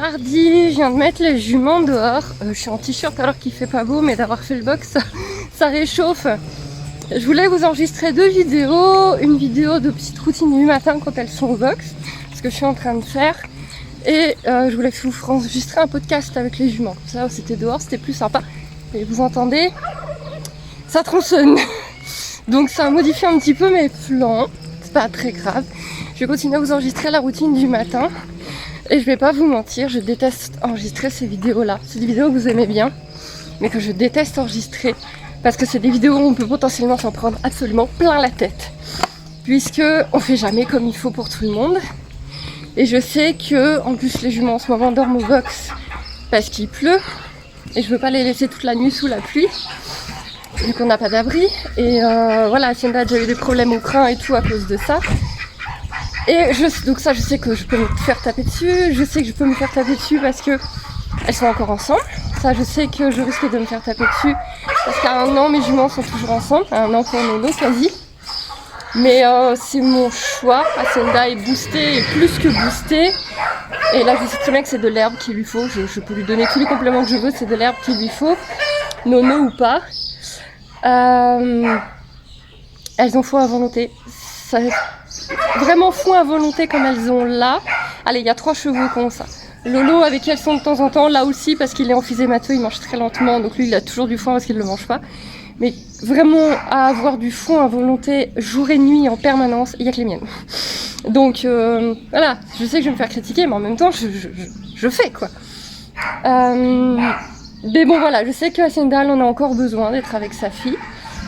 mardi, je viens de mettre les juments dehors. Je suis en t-shirt alors qu'il fait pas beau, mais d'avoir fait le box, ça réchauffe. Je voulais vous enregistrer 2 vidéos. Une vidéo de petite routine du matin quand elles sont au box, ce que je suis en train de faire. Et je voulais vous enregistrer un podcast avec les juments. Ça, c'était dehors, c'était plus sympa. Et vous entendez, ça tronçonne. Donc ça a modifié un petit peu mes plans. C'est pas très grave. Je vais continuer à vous enregistrer la routine du matin. Et je vais pas vous mentir, je déteste enregistrer ces vidéos-là. C'est des vidéos que vous aimez bien, mais que je déteste enregistrer. Parce que c'est des vidéos où on peut potentiellement s'en prendre absolument plein la tête. Puisque on fait jamais comme il faut pour tout le monde. Et je sais que, en plus, les juments en ce moment dorment au box parce qu'il pleut. Et je veux pas les laisser toute la nuit sous la pluie, vu qu'on n'a pas d'abri. Et voilà, Hacienda a déjà eu des problèmes au crin et tout à cause de ça. Et donc ça, je sais que je peux me faire taper dessus. Je sais que je peux me faire taper dessus parce que elles sont encore ensemble. Ça, je sais que je risque de me faire taper dessus parce qu'à 1 an, mes juments sont toujours ensemble. À 1 an pour Nono, quasi. Mais c'est mon choix. Hacienda est boostée et plus que boostée. Et là, je sais très bien que c'est de l'herbe qu'il lui faut. Je peux lui donner tous les compléments que je veux. C'est de l'herbe qu'il lui faut. Nono ou pas. Elles ont foin à volonté. Ça, vraiment foin à volonté comme elles ont là. Allez, il y a 3 chevaux qui ont ça. Lolo avec qui elles sont de temps en temps. Là aussi, parce qu'il est emphysémateux, il mange très lentement. Donc lui, il a toujours du foin parce qu'il ne le mange pas. Mais vraiment, à avoir du foin à volonté, jour et nuit, en permanence, il n'y a que les miennes. Donc voilà, je sais que je vais me faire critiquer, mais en même temps, je fais quoi. Mais bon voilà, je sais que Hacienda en a encore besoin d'être avec sa fille.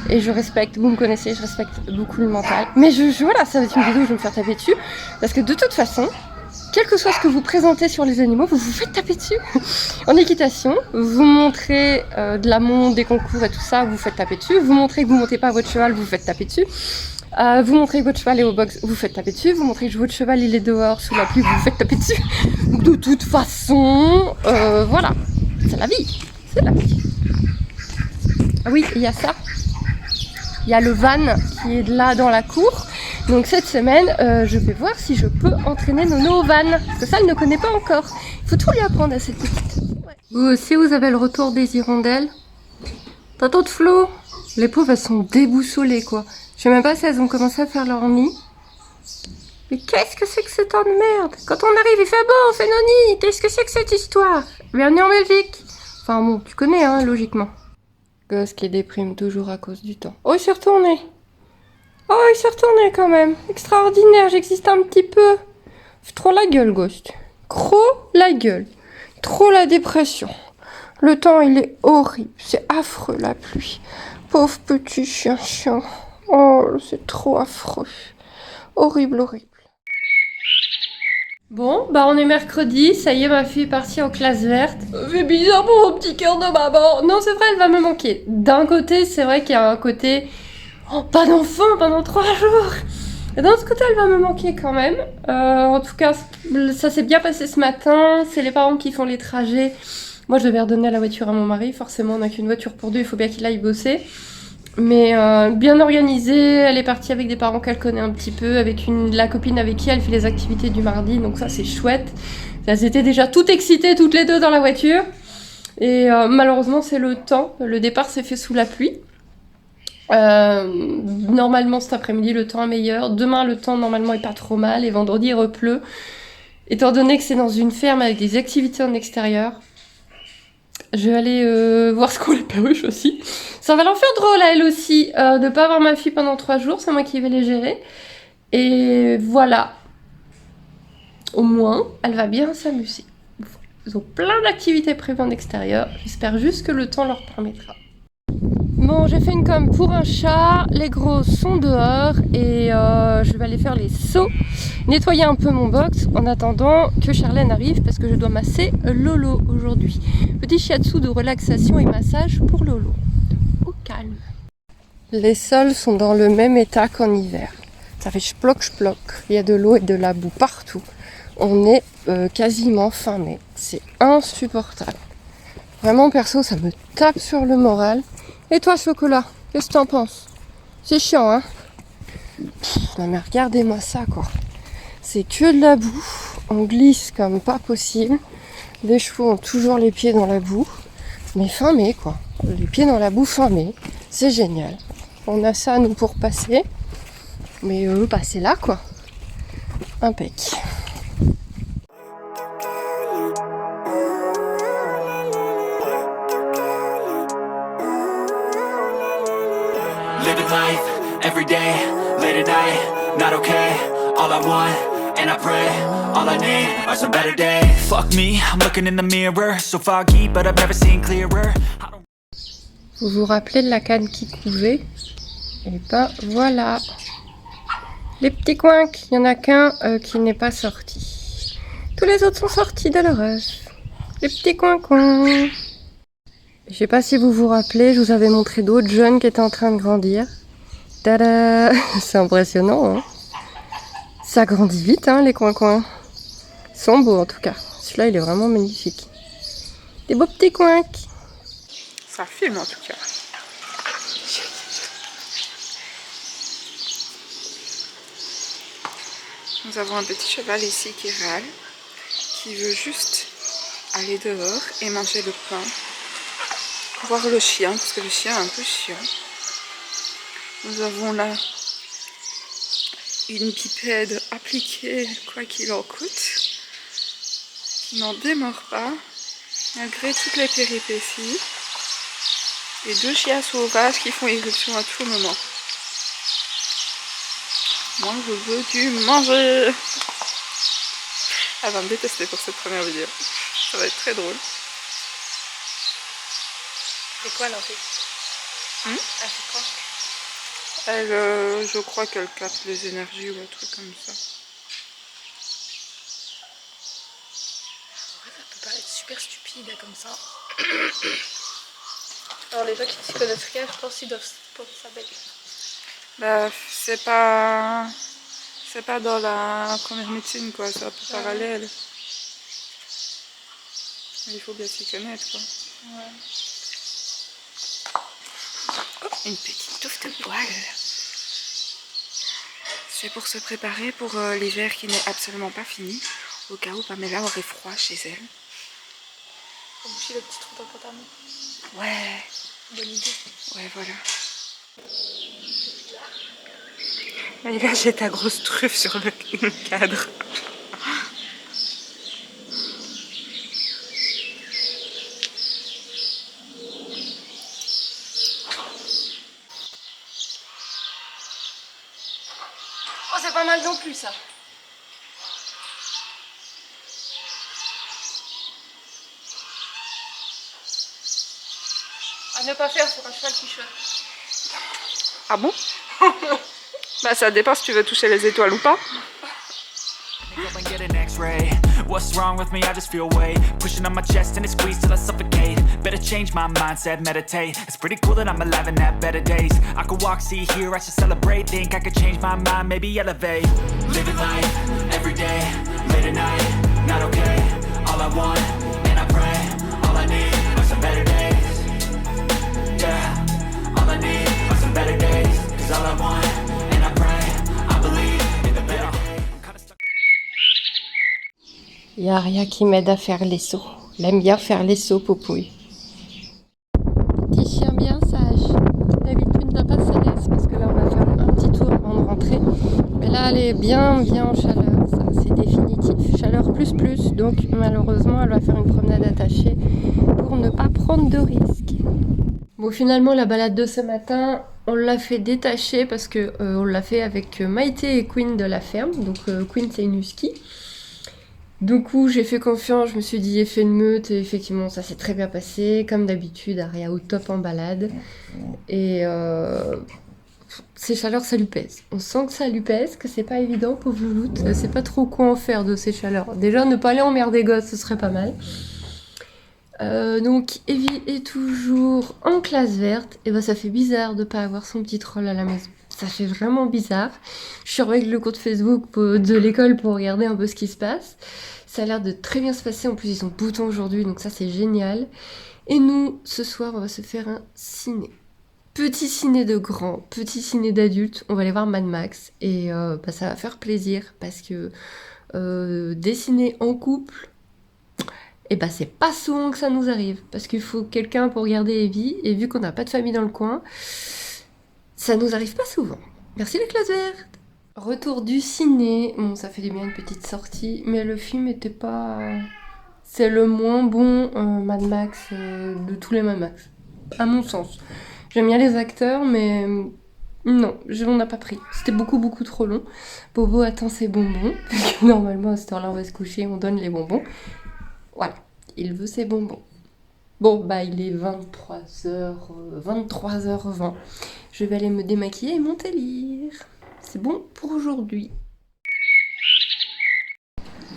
Et je respecte, vous me connaissez, je respecte beaucoup le mental. Mais voilà, ça va être une vidéo où je vais me faire taper dessus. Parce que de toute façon, quel que soit ce que vous présentez sur les animaux, vous vous faites taper dessus. En équitation, vous montrez de la monte, des concours et tout ça, vous vous faites taper dessus. Vous montrez que vous montez pas votre cheval, vous vous faites taper dessus. Vous montrez que votre cheval est au box, vous vous faites taper dessus. Vous montrez que votre cheval il est dehors sous la pluie, vous vous faites taper dessus. De toute façon, voilà, c'est la vie. C'est la vie. Ah oui, il y a ça. Il y a le van qui est là dans la cour. Donc cette semaine, je vais voir si je peux entraîner Nono au van. Parce que ça, elle ne connaît pas encore. Il faut tout lui apprendre à cette petite. Ouais. Vous aussi, vous avez le retour des hirondelles. T'entends de Flo? Les pauvres, elles sont déboussolées, quoi. Je sais même pas si elles ont commencé à faire leur nid. Mais qu'est-ce que c'est que ce temps de merde? Quand on arrive, il fait bon, on fait nos nids. Qu'est-ce que c'est que cette histoire? Bienvenue en Belgique. Enfin bon, tu connais, hein, logiquement. Gosse qui déprime toujours à cause du temps. Oh, il s'est retourné. Oh, il s'est retourné quand même. Extraordinaire, j'existe un petit peu. Fais trop la gueule, Ghost. Trop la gueule. Trop la dépression. Le temps, il est horrible. C'est affreux, la pluie. Pauvre petit chien. Oh, c'est trop affreux. Horrible, horrible. Bon, bah on est mercredi, ça y est, ma fille est partie en classe verte. C'est bizarre pour mon petit cœur de maman. Non, c'est vrai, elle va me manquer. D'un côté, c'est vrai qu'il y a un côté... Oh, pas d'enfant pendant 3 jours. Et d'un autre côté, elle va me manquer quand même. En tout cas, ça s'est bien passé ce matin. C'est les parents qui font les trajets. Moi, je devais redonner la voiture à mon mari. Forcément, on n'a qu'une voiture pour 2, il faut bien qu'il aille bosser. Mais bien organisée, elle est partie avec des parents qu'elle connaît un petit peu, avec la copine avec qui elle fait les activités du mardi, donc ça c'est chouette. Elles étaient déjà toutes excitées, toutes les deux dans la voiture. Et malheureusement c'est le temps, le départ s'est fait sous la pluie. Normalement cet après-midi le temps est meilleur, demain le temps normalement est pas trop mal, et vendredi il repleut. Étant donné que c'est dans une ferme avec des activités en extérieur, je vais aller voir ce qu'ont les perruches aussi. Ça va leur faire drôle à elles aussi de pas avoir ma fille pendant 3 jours. C'est moi qui vais les gérer. Et voilà. Au moins, elle va bien s'amuser. Ils ont plein d'activités prévues en extérieur. J'espère juste que le temps leur permettra. Bon, j'ai fait une com pour un chat. Les gros sont dehors. Et je vais aller faire les sauts. Nettoyer un peu mon box en attendant que Charlène arrive parce que je dois masser Lolo aujourd'hui. Petit shiatsu de relaxation et massage pour Lolo. Au calme. Les sols sont dans le même état qu'en hiver. Ça fait chploc. Il y a de l'eau et de la boue partout. On est quasiment fin mai. C'est insupportable. Vraiment perso, ça me tape sur le moral. Et toi, Chocolat, qu'est-ce que t'en penses? C'est chiant, hein? Non mais regardez-moi ça, quoi. C'est que de la boue, on glisse comme pas possible. Les chevaux ont toujours les pieds dans la boue. Mais fin mai, quoi. Les pieds dans la boue fin mai. C'est génial. On a ça, nous, pour passer. Mais eux, passer là, quoi. Impec. Living life, every day, late at night, not okay. All I want, and I pray, all I need are some better days. Fuck me, I'm looking in the mirror, so foggy, but I've never seen clearer. Vous vous rappelez de la canne qui couvait? Et ben voilà. Les petits coins, il n'y en a qu'un qui n'est pas sorti. Tous les autres sont sortis de leur œuf. Les petits coins. Je sais pas si vous vous rappelez, je vous avais montré d'autres jeunes qui étaient en train de grandir. Tada! C'est impressionnant, hein. Ça grandit vite, hein, les coins. Ils sont beaux, en tout cas. Celui-là, il est vraiment magnifique. Des beaux petits coins. Ça filme, en tout cas. Nous avons un petit cheval ici qui râle, qui veut juste aller dehors et manger le pain. Voir le chien, parce que le chien est un peu chiant. Nous avons là une pipette appliquée, quoi qu'il en coûte, qui n'en démord pas, malgré toutes les péripéties. Et 2 chiens sauvages qui font irruption à tout moment. Moi, je veux du manger. Elle va me détester pour cette première vidéo. Ça va être très drôle. C'est quoi, l'enfant? Elle, je crois qu'elle capte les énergies ou un truc comme ça. En vrai, ça peut paraître super stupide comme ça. Alors les gens qui ne connaissent rien, je pense qu'ils doivent penser ça bête. Bah, c'est pas dans la première médecine, quoi, c'est un peu parallèle. Mais il faut bien s'y connaître, quoi. Ouais. Oh, une petite touffe de poils. C'est pour se préparer pour l'hiver qui n'est absolument pas fini, au cas où Pamela aurait froid chez elle. Faut boucher le petit trou dans le pantalon. Ouais. Bonne idée. Ouais, voilà. Là, j'ai ta grosse truffe sur le cadre. Oh, c'est pas mal non plus, ça. À ne pas faire sur un cheval qui chute. Ah bon? Bah ça dépend si tu veux toucher les étoiles ou pas. What's wrong with me? I just feel weight pushing on my chest and it squeezes till I suffocate. Better change my mindset, meditate. It's pretty cool that I'm alive and have better days. I could walk, see, hear, I should celebrate. Think I could change my mind, maybe elevate. Living life, every day, late at night, not okay. All I want, and I pray, all I need are some better days. Yeah, all I need are some better days. Cause all I want, and I pray, I believe in the better days. Il y a Aria qui m'aide à faire les sauts. Elle aime bien faire les sauts, Popouille. Petit chien bien sage. D'habitude, n'a pas sa laisse parce que là, on va faire un petit tour avant de rentrer. Mais là, elle est bien en chaleur. Ça, c'est définitif. Chaleur plus. Donc, malheureusement, elle va faire une promenade attachée pour ne pas prendre de risques. Bon, finalement, la balade de ce matin, on l'a fait détacher parce que on l'a fait avec Maïté et Queen de la ferme. Donc, Queen, c'est une husky. Du coup, j'ai fait confiance, je me suis dit effet de meute, et effectivement, ça s'est très bien passé. Comme d'habitude, Aria au top en balade. Et ces chaleurs, ça lui pèse. On sent que ça lui pèse, que c'est pas évident, pauvre louloute. Elle sait pas trop quoi en faire de ces chaleurs. Déjà, ne pas aller emmerder gosse, ce serait pas mal. Donc, Evie est toujours en classe verte. Et ben, ça fait bizarre de pas avoir son petit troll à la maison. Ça fait vraiment bizarre. Je surveille le compte Facebook de l'école pour regarder un peu ce qui se passe. Ça a l'air de très bien se passer. En plus, ils sont boutons aujourd'hui, donc ça, c'est génial. Et nous, ce soir, on va se faire un ciné. Petit ciné de grands, petit ciné d'adultes. On va aller voir Mad Max. Et ça va faire plaisir parce que dessiner en couple, Et bah c'est pas souvent que ça nous arrive, parce qu'il faut quelqu'un pour garder Evie, et vu qu'on n'a pas de famille dans le coin, ça nous arrive pas souvent. Merci les classes vertes. Retour du ciné, bon ça fait du bien une petite sortie, mais le film était pas... C'est le moins bon Mad Max de tous les Mad Max, à mon sens. J'aime bien les acteurs, mais non, on n'a pas pris. C'était beaucoup trop long. Bobo attend ses bonbons, parce que normalement à cette heure-là on va se coucher, on donne les bonbons. Voilà, il veut ses bonbons. Bon, bah il est 23h20. Je vais aller me démaquiller et monter lire. C'est bon pour aujourd'hui.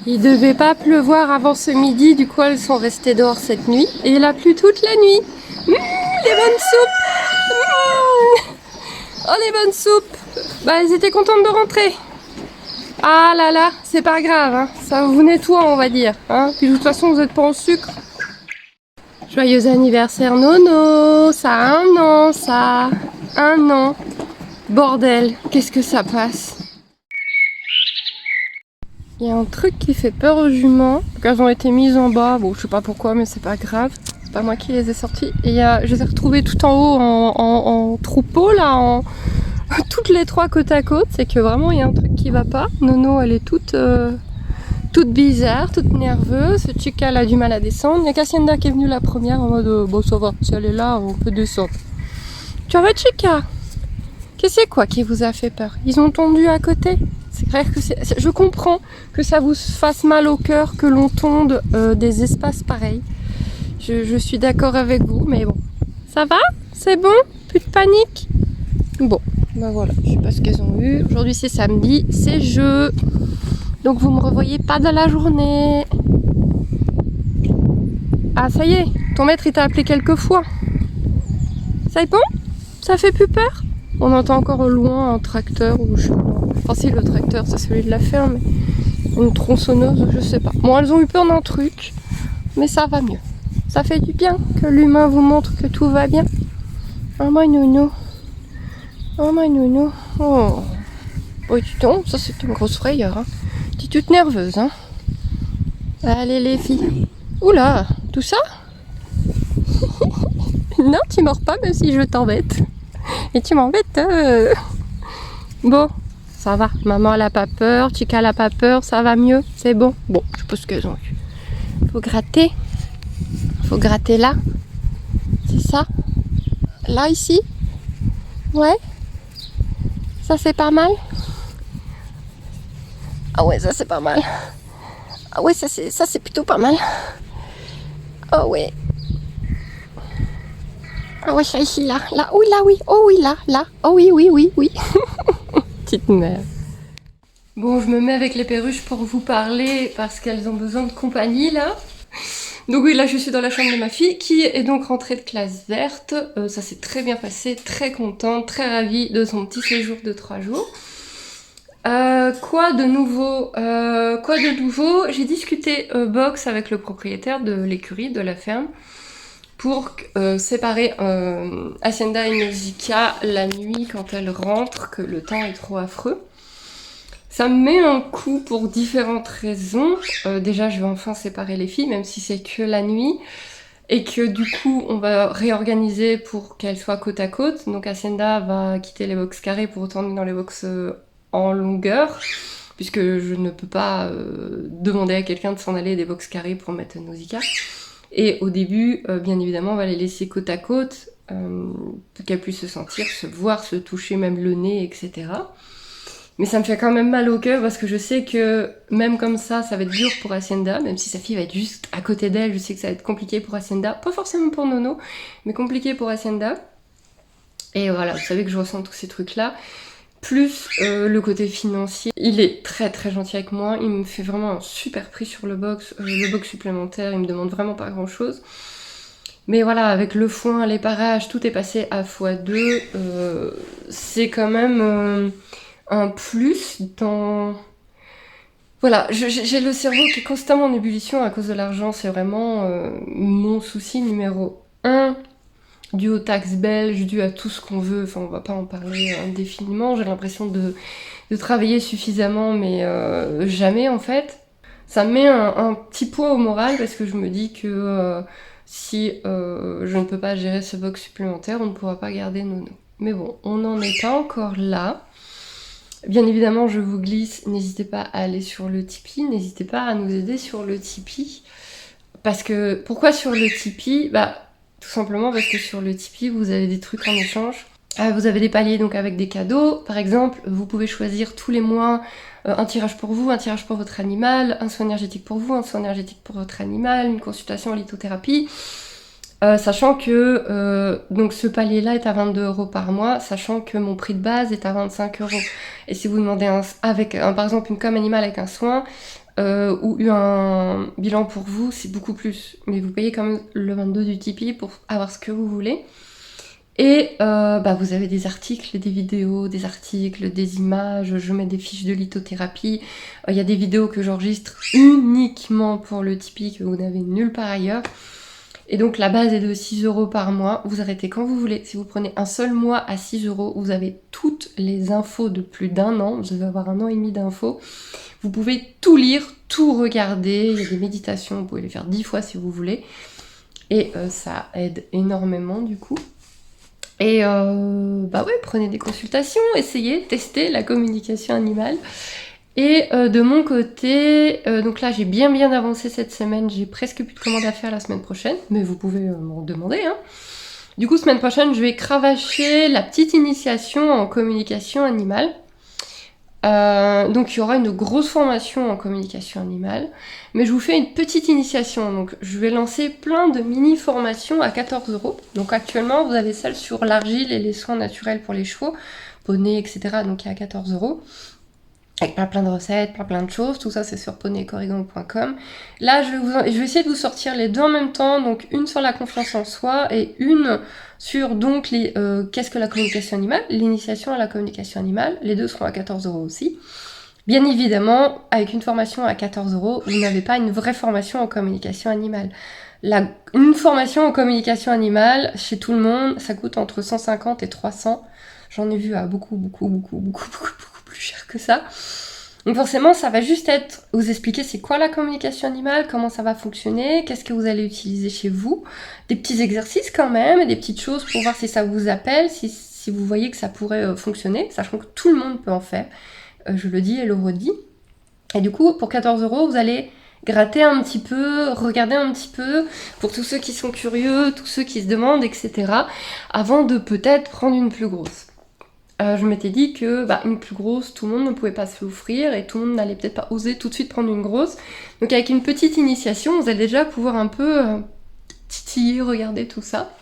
Il devait pas pleuvoir avant ce midi, du coup elles sont restées dehors cette nuit. Et il a plu toute la nuit. Les bonnes soupes. Oh les bonnes soupes. Bah elles étaient contentes de rentrer. Ah là là, c'est pas grave, hein. Ça vous nettoie on va dire. Hein. Puis de toute façon vous êtes pas en sucre. Joyeux anniversaire Nono. Ça a 1 an ça. 1 an. Bordel, qu'est-ce que ça passe. Il y a un truc qui fait peur aux juments, elles ont été mises en bas, bon je sais pas pourquoi mais c'est pas grave, c'est pas moi qui les ai sorties. Et je les ai retrouvées tout en haut en troupeau là, toutes les 3 côte à côte, c'est que vraiment il y a un truc qui va pas. Nono elle est toute bizarre, toute nerveuse, Chica elle a du mal à descendre, il y a Cassienda qui est venue la première en mode bon ça va, si elle est là on peut descendre. Tu vas Chica? Qu'est-ce que c'est quoi qui vous a fait peur? Ils ont tondu à côté? C'est clair que je comprends que ça vous fasse mal au cœur que l'on tonde des espaces pareils. Je suis d'accord avec vous, mais bon. Ça va? C'est bon? Plus de panique? Bon, ben voilà, je sais pas ce qu'elles ont eu. Aujourd'hui c'est samedi, c'est jeu. Donc vous me revoyez pas dans la journée. Ah ça y est, ton maître il t'a appelé quelques fois. Ça est bon? Ça fait plus peur? On entend encore au loin un tracteur ou je sais pas. Enfin si le tracteur c'est celui de la ferme, une tronçonneuse, je sais pas. Bon elles ont eu peur d'un truc, mais ça va mieux. Ça fait du bien que l'humain vous montre que tout va bien. Oh my nounou. Oh my nounou. Oh. Oh tu tombes, ça c'est une grosse frayeur. Hein. Tu es toute nerveuse hein. Allez les filles. Oula, tout ça? Non tu mords pas même si je t'embête. Et tu m'embêtes. Bon. Ça va, maman elle a pas peur, Chica elle a pas peur, ça va mieux, c'est bon. Bon, je sais pas ce qu'elles ont eu. Faut gratter là. C'est ça? Là, ici? Ouais? Ça c'est pas mal? Ah ouais, ça c'est pas mal. Ah ouais, ça c'est plutôt pas mal. Oh ouais. Ah ouais, ça ici, là. Là, oui, là, oui. Oh oui, là. Oh oui. Petite mère. Bon, je me mets avec les perruches pour vous parler parce qu'elles ont besoin de compagnie là. Donc oui, là je suis dans la chambre de ma fille qui est donc rentrée de classe verte. Ça s'est très bien passé, très contente, très ravie de son petit séjour de 3 jours. Quoi de nouveau? J'ai discuté boxe avec le propriétaire de l'écurie, de la ferme, pour séparer Hacienda et Nausicaa la nuit quand elle rentre, que le temps est trop affreux. Ça me met un coup pour différentes raisons. Déjà, je vais enfin séparer les filles, même si c'est que la nuit. Et que du coup, on va réorganiser pour qu'elles soient côte à côte. Donc Hacienda va quitter les box carrés pour retourner dans les box en longueur. Puisque je ne peux pas demander à quelqu'un de s'en aller des box carrés pour mettre Nausicaa. Et au début, bien évidemment, on va les laisser côte à côte. Pour qu'elles puissent se sentir, se voir, se toucher, même le nez, etc. Mais ça me fait quand même mal au cœur parce que je sais que même comme ça va être dur pour Hacienda, même si sa fille va être juste à côté d'elle, je sais que ça va être compliqué pour Hacienda, pas forcément pour Nono, mais compliqué pour Hacienda. Et voilà, vous savez que je ressens tous ces trucs-là. Plus le côté financier, il est très très gentil avec moi, il me fait vraiment un super prix sur le box supplémentaire, il me demande vraiment pas grand-chose. Mais voilà, avec le foin, les parages, tout est passé à x2, c'est quand même... un plus dans... Voilà, j'ai le cerveau qui est constamment en ébullition à cause de l'argent, c'est vraiment mon souci numéro 1, dû aux taxes belges, dû à tout ce qu'on veut, enfin on va pas en parler indéfiniment, j'ai l'impression de travailler suffisamment mais jamais en fait. ça me met un petit point au moral parce que je me dis que si je ne peux pas gérer ce box supplémentaire, on ne pourra pas garder Nono. Mais bon, on n'en est pas encore là. Bien évidemment, je vous glisse, n'hésitez pas à aller sur le Tipeee, n'hésitez pas à nous aider sur le Tipeee. Parce que, pourquoi sur le Tipeee ? Bah, tout simplement parce que sur le Tipeee, vous avez des trucs en échange. Vous avez des paliers donc avec des cadeaux. Par exemple, vous pouvez choisir tous les mois un tirage pour vous, un tirage pour votre animal, un soin énergétique pour vous, un soin énergétique pour votre animal, une consultation en lithothérapie. Sachant que donc ce palier-là est à 22 € par mois, sachant que mon prix de base est à 25 €. Et si vous demandez par exemple une com animale avec un soin ou un bilan pour vous, c'est beaucoup plus. Mais vous payez quand même le 22 du Tipeee pour avoir ce que vous voulez. Et vous avez des articles, des vidéos, des articles, des images, je mets des fiches de lithothérapie. Il y a des vidéos que j'enregistre uniquement pour le Tipeee que vous n'avez nulle part ailleurs. Et donc la base est de 6 € par mois, vous arrêtez quand vous voulez. Si vous prenez un seul mois à 6 €, vous avez toutes les infos de plus d'1 an, vous allez avoir 1 an et demi d'infos. Vous pouvez tout lire, tout regarder, il y a des méditations, vous pouvez les faire 10 fois si vous voulez. Et ça aide énormément du coup. Et prenez des consultations, essayez, testez la communication animale. Et de mon côté, donc là j'ai bien avancé cette semaine, j'ai presque plus de commandes à faire la semaine prochaine, mais vous pouvez m'en demander. Hein. Du coup, semaine prochaine, je vais cravacher la petite initiation en communication animale. Donc il y aura une grosse formation en communication animale, mais je vous fais une petite initiation. Donc je vais lancer plein de mini-formations à 14 €. Donc actuellement, vous avez celle sur l'argile et les soins naturels pour les chevaux, poney, etc. Donc il y a 14 €. Avec plein de recettes, plein de choses, tout ça c'est sur poneycorrigan.com. Là je vais essayer de vous sortir les deux en même temps, donc une sur la confiance en soi et une sur donc qu'est-ce que la communication animale, l'initiation à la communication animale, les deux seront à 14 € aussi. Bien évidemment, avec une formation à 14 €, vous n'avez pas une vraie formation en communication animale. Une formation en communication animale, chez tout le monde, ça coûte entre 150 et 300. J'en ai vu à beaucoup plus cher que ça. Donc forcément, ça va juste vous expliquer c'est quoi la communication animale, comment ça va fonctionner, qu'est-ce que vous allez utiliser chez vous, des petits exercices quand même, et des petites choses pour voir si ça vous appelle, si vous voyez que ça pourrait fonctionner, sachant que tout le monde peut en faire. Je le dis et le redis. Et du coup, pour 14 €, vous allez gratter un petit peu, regarder un petit peu, pour tous ceux qui sont curieux, tous ceux qui se demandent, etc., avant de peut-être prendre une plus grosse. Je m'étais dit que une plus grosse, tout le monde ne pouvait pas se l'offrir et tout le monde n'allait peut-être pas oser tout de suite prendre une grosse. Donc avec une petite initiation, vous allez déjà pouvoir un peu titiller, regarder tout ça.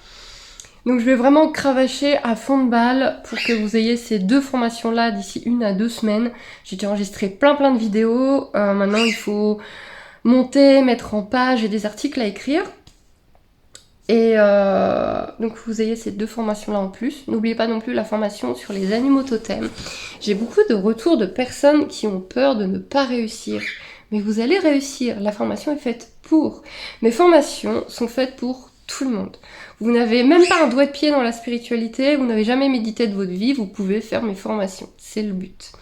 Donc je vais vraiment cravacher à fond de balle pour que vous ayez ces deux formations-là d'ici 1 à 2 semaines. J'ai déjà enregistré plein de vidéos. Maintenant, il faut monter, mettre en page et des articles à écrire. Et donc vous ayez ces deux formations là en plus. N'oubliez pas non plus la formation sur les animaux totems. J'ai beaucoup de retours de personnes qui ont peur de ne pas réussir. Mais vous allez réussir, la formation est faite pour. Mes formations sont faites pour tout le monde. Vous n'avez même pas un doigt de pied dans la spiritualité, vous n'avez jamais médité de votre vie, vous pouvez faire mes formations. C'est le but.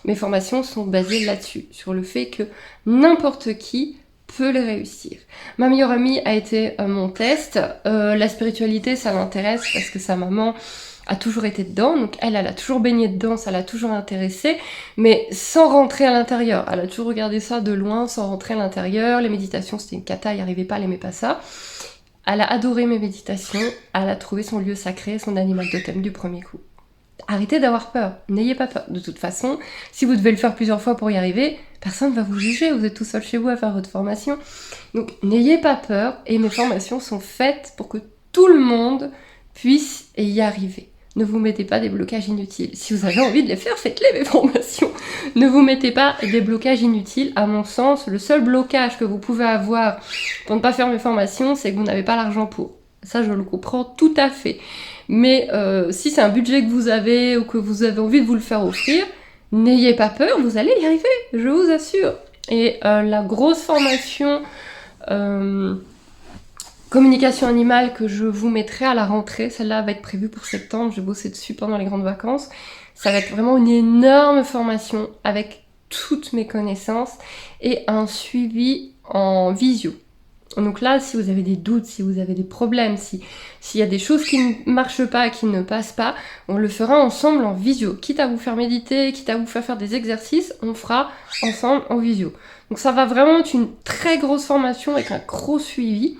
Mes formations sont basées là-dessus, sur le fait que n'importe qui peut les réussir. Ma meilleure amie a été mon test. La spiritualité, ça l'intéresse parce que sa maman a toujours été dedans, donc elle a toujours baigné dedans, ça l'a toujours intéressée, mais sans rentrer à l'intérieur. Elle a toujours regardé ça de loin, sans rentrer à l'intérieur. Les méditations, c'était une cata, elle n'y arrivait pas, elle aimait pas ça. Elle a adoré mes méditations, elle a trouvé son lieu sacré, son animal totem du premier coup. Arrêtez d'avoir peur, n'ayez pas peur. De toute façon, si vous devez le faire plusieurs fois pour y arriver, personne ne va vous juger, vous êtes tout seul chez vous à faire votre formation. Donc n'ayez pas peur, et mes formations sont faites pour que tout le monde puisse y arriver. Ne vous mettez pas des blocages inutiles. Si vous avez envie de les faire, faites-les, mes formations. Ne vous mettez pas des blocages inutiles. À mon sens, le seul blocage que vous pouvez avoir pour ne pas faire mes formations, c'est que vous n'avez pas l'argent pour. Ça, je le comprends tout à fait. Mais si c'est un budget que vous avez ou que vous avez envie de vous le faire offrir, n'ayez pas peur, vous allez y arriver, je vous assure. Et la grosse formation communication animale que je vous mettrai à la rentrée, celle-là va être prévue pour septembre, je vais bosser dessus pendant les grandes vacances. Ça va être vraiment une énorme formation avec toutes mes connaissances et un suivi en visio. Donc là, si vous avez des doutes, si vous avez des problèmes, s'il y a des choses qui ne marchent pas, qui ne passent pas, on le fera ensemble en visio. Quitte à vous faire méditer, quitte à vous faire des exercices, on fera ensemble en visio. Donc ça va vraiment être une très grosse formation avec un gros suivi.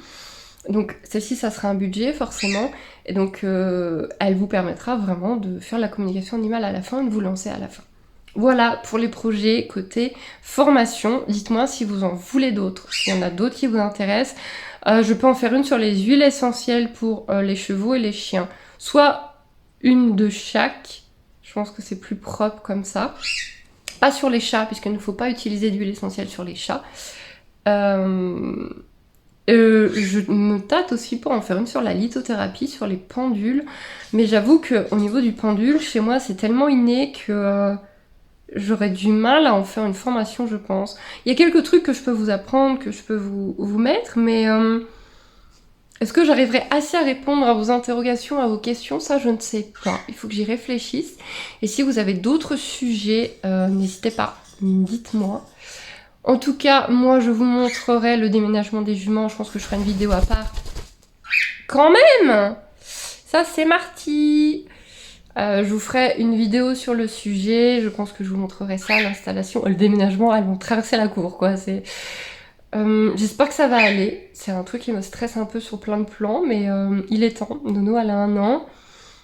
Donc celle-ci, ça sera un budget forcément. Et donc elle vous permettra vraiment de faire la communication animale à la fin et de vous lancer à la fin. Voilà pour les projets côté formation. Dites-moi si vous en voulez d'autres, s'il y en a d'autres qui vous intéressent. Je peux en faire une sur les huiles essentielles pour les chevaux et les chiens. Soit une de chaque. Je pense que c'est plus propre comme ça. Pas sur les chats, puisqu'il ne faut pas utiliser d'huile essentielle sur les chats. Je me tâte aussi pour en faire une sur la lithothérapie, sur les pendules. Mais j'avoue qu'au niveau du pendule, chez moi, c'est tellement inné que... j'aurais du mal à en faire une formation, je pense. Il y a quelques trucs que je peux vous apprendre, que je peux vous mettre, mais est-ce que j'arriverai assez à répondre à vos interrogations, à vos questions? Ça, je ne sais pas. Il faut que j'y réfléchisse. Et si vous avez d'autres sujets, n'hésitez pas, dites-moi. En tout cas, moi, je vous montrerai le déménagement des juments. Je pense que je ferai une vidéo à part. Quand même! Ça, c'est Marty! Je vous ferai une vidéo sur le sujet, je pense que je vous montrerai ça, l'installation, le déménagement, elles vont traverser la cour quoi. J'espère que ça va aller, c'est un truc qui me stresse un peu sur plein de plans, mais il est temps. Nono elle a 1 an,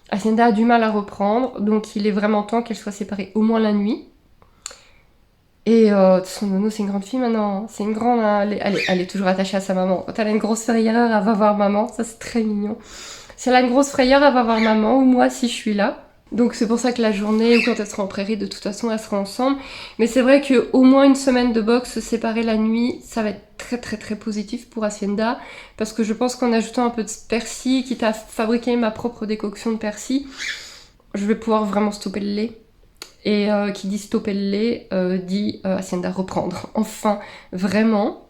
Hacienda a du mal à reprendre, donc il est vraiment temps qu'elle soit séparée au moins la nuit. Et de toute façon Nono c'est une grande fille maintenant, c'est une grande, elle est toujours attachée à sa maman. Quand elle a une grosse frayeur, elle va voir maman, ça c'est très mignon. Si elle a une grosse frayeur, elle va voir maman ou moi si je suis là. Donc c'est pour ça que la journée ou quand elle sera en prairie, de toute façon, elle sera ensemble. Mais c'est vrai qu'au moins une semaine de boxe, se séparer la nuit, ça va être très très très positif pour Hacienda. Parce que je pense qu'en ajoutant un peu de persil, quitte à fabriquer ma propre décoction de persil, je vais pouvoir vraiment stopper le lait. Et qui dit stopper le lait, dit Hacienda reprendre. Enfin, vraiment.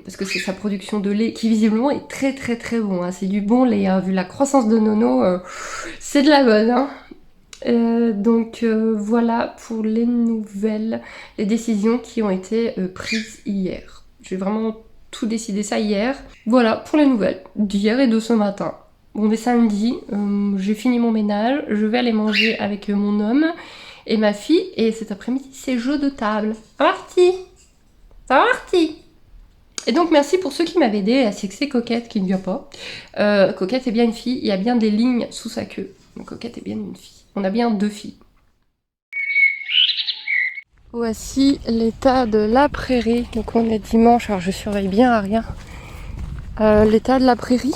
Parce que c'est sa production de lait qui visiblement est très très très bon, hein. C'est du bon lait, hein. Vu la croissance de Nono, c'est de la bonne, hein. Donc voilà pour les nouvelles, les décisions qui ont été prises hier. J'ai vraiment tout décidé ça hier. Voilà pour les nouvelles d'hier et de ce matin. On est samedi, j'ai fini mon ménage, je vais aller manger avec mon homme et ma fille, et cet après-midi c'est jeu de table. Ça va Marty? Ça va Marty? Et donc merci pour ceux qui m'avaient aidé, c'est que c'est Coquette qui ne vient pas. Coquette est bien une fille, il y a bien des lignes sous sa queue. Donc Coquette est bien une fille. On a bien 2 filles. Voici l'état de la prairie. Donc on est dimanche, alors je surveille bien à rien. L'état de la prairie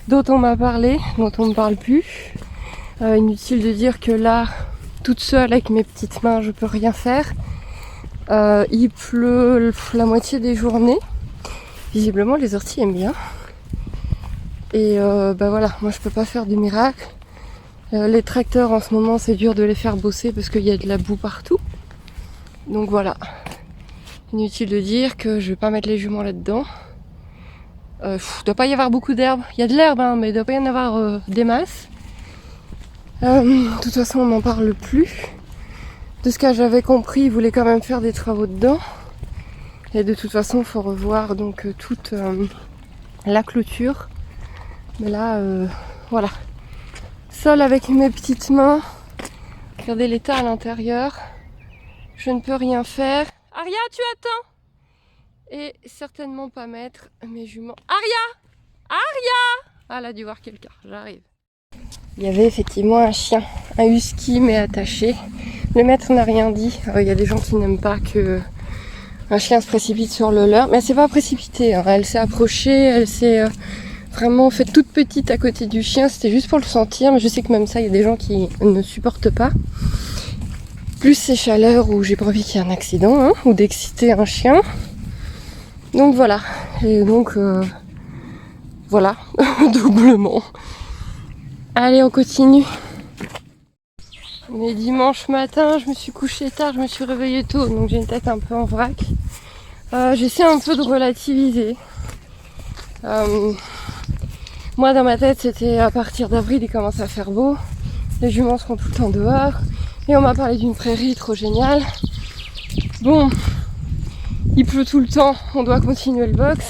dont on m'a parlé, dont on ne parle plus. Inutile de dire que là, toute seule avec mes petites mains, je peux rien faire. Il pleut la moitié des journées. Visiblement les orties aiment bien. Et bah voilà, moi je peux pas faire de miracle. Les tracteurs en ce moment c'est dur de les faire bosser parce qu'il y a de la boue partout. Donc voilà. Inutile de dire que je vais pas mettre les juments là-dedans. Doit pas y avoir beaucoup d'herbe. Il y a de l'herbe hein, mais il doit pas y en avoir des masses. De toute façon on n'en parle plus. De ce que j'avais compris, ils voulaient quand même faire des travaux dedans. Et de toute façon, il faut revoir donc toute la clôture. Mais là, voilà. Seule avec mes petites mains. Regardez l'état à l'intérieur. Je ne peux rien faire. Aria, tu attends. Et certainement pas mettre mes juments. Aria! Aria! Ah, elle a dû voir quelqu'un. J'arrive. Il y avait effectivement un chien, un husky mais attaché. Le maître n'a rien dit. Il y a des gens qui n'aiment pas que un chien se précipite sur le leur. Mais elle s'est pas précipitée, hein. Elle s'est approchée, elle s'est vraiment fait toute petite à côté du chien. C'était juste pour le sentir. Mais je sais que même ça, il y a des gens qui ne supportent pas. Plus ces chaleurs où j'ai pas envie qu'il y ait un accident, hein, ou d'exciter un chien. Donc voilà. Et donc voilà, doublement. Allez, on continue. Mais dimanche matin, je me suis couchée tard, je me suis réveillée tôt, donc j'ai une tête un peu en vrac. J'essaie un peu de relativiser. Moi, dans ma tête, c'était à partir d'avril, il commence à faire beau. Les juments seront tout le temps dehors. Et on m'a parlé d'une prairie trop géniale. Bon, il pleut tout le temps, on doit continuer le box.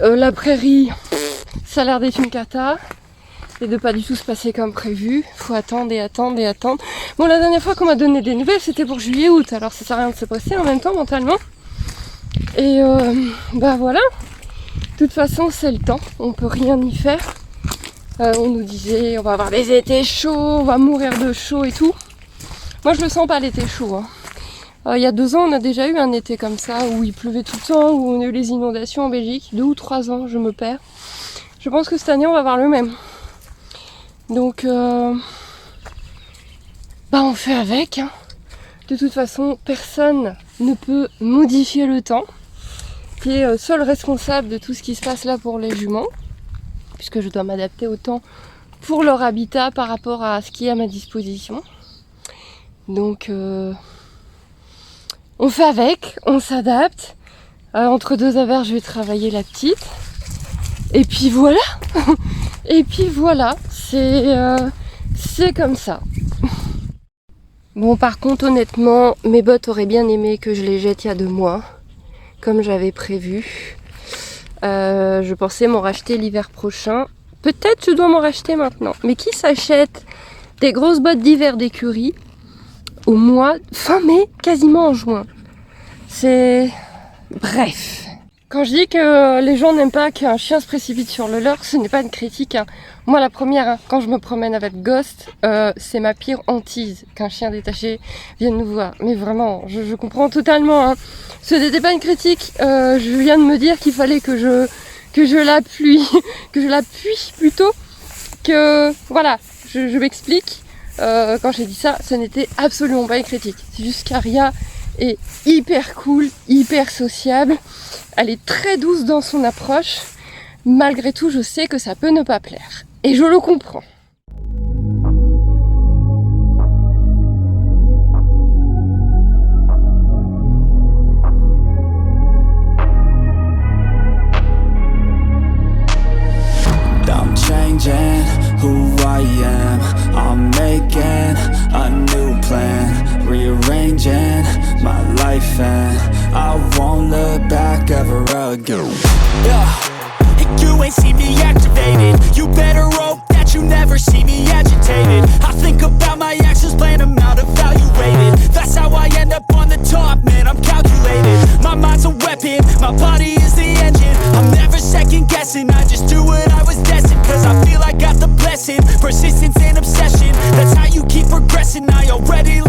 La prairie, ça a l'air d'être une cata et de pas du tout se passer comme prévu. Faut attendre et attendre et attendre. Bon, la dernière fois qu'on m'a donné des nouvelles, c'était pour juillet-août, alors ça sert à rien de se presser en même temps mentalement. Et bah voilà, de toute façon c'est le temps, on peut rien y faire. On nous disait on va avoir des étés chauds, on va mourir de chaud et tout. Moi je le sens pas l'été chaud. Il y a 2 ans on a déjà eu un été comme ça où il pleuvait tout le temps, où on a eu les inondations en Belgique. 2 ou 3 ans, je me perds. Je pense que cette année on va avoir le même. Donc bah on fait avec. Hein. De toute façon personne ne peut modifier le temps, qui est seul responsable de tout ce qui se passe là pour les juments, puisque je dois m'adapter au temps pour leur habitat par rapport à ce qui est à ma disposition. Donc on fait avec, on s'adapte. Entre 2 averses, je vais travailler la petite. Et puis voilà. Et puis voilà, c'est comme ça. Bon, par contre, honnêtement, mes bottes auraient bien aimé que je les jette il y a 2 mois, comme j'avais prévu. Je pensais m'en racheter l'hiver prochain. Peut-être je dois m'en racheter maintenant. Mais qui s'achète des grosses bottes d'hiver d'écurie au mois fin mai, quasiment en juin? C'est... Bref. Quand je dis que les gens n'aiment pas qu'un chien se précipite sur le leur, ce n'est pas une critique. Hein. Moi, la première, quand je me promène avec Ghost, c'est ma pire hantise qu'un chien détaché vienne nous voir. Mais vraiment, je comprends totalement. Hein. Ce n'était pas une critique. Je viens de me dire qu'il fallait que je l'appuie, que je l'appuie plutôt. Que voilà, je m'explique. Quand j'ai dit ça, ce n'était absolument pas une critique. C'est juste qu'Aria est hyper cool, hyper sociable. Elle est très douce dans son approche. Malgré tout, je sais que ça peut ne pas plaire. Et je le comprends. I'm changing who I am. I'm making a new plan, rearranging my life, and I won't look back ever again. And you ain't see me activated. You better hope that you never see me agitated. I think about my actions, plan them out, evaluated. That's how I end up on the top, man, I'm calculated. My mind's a weapon, my body is the engine. I'm never second guessing, I just do what I was destined. Cause I feel I got the blessing, persistence and obsession. That's how you keep progressing, I already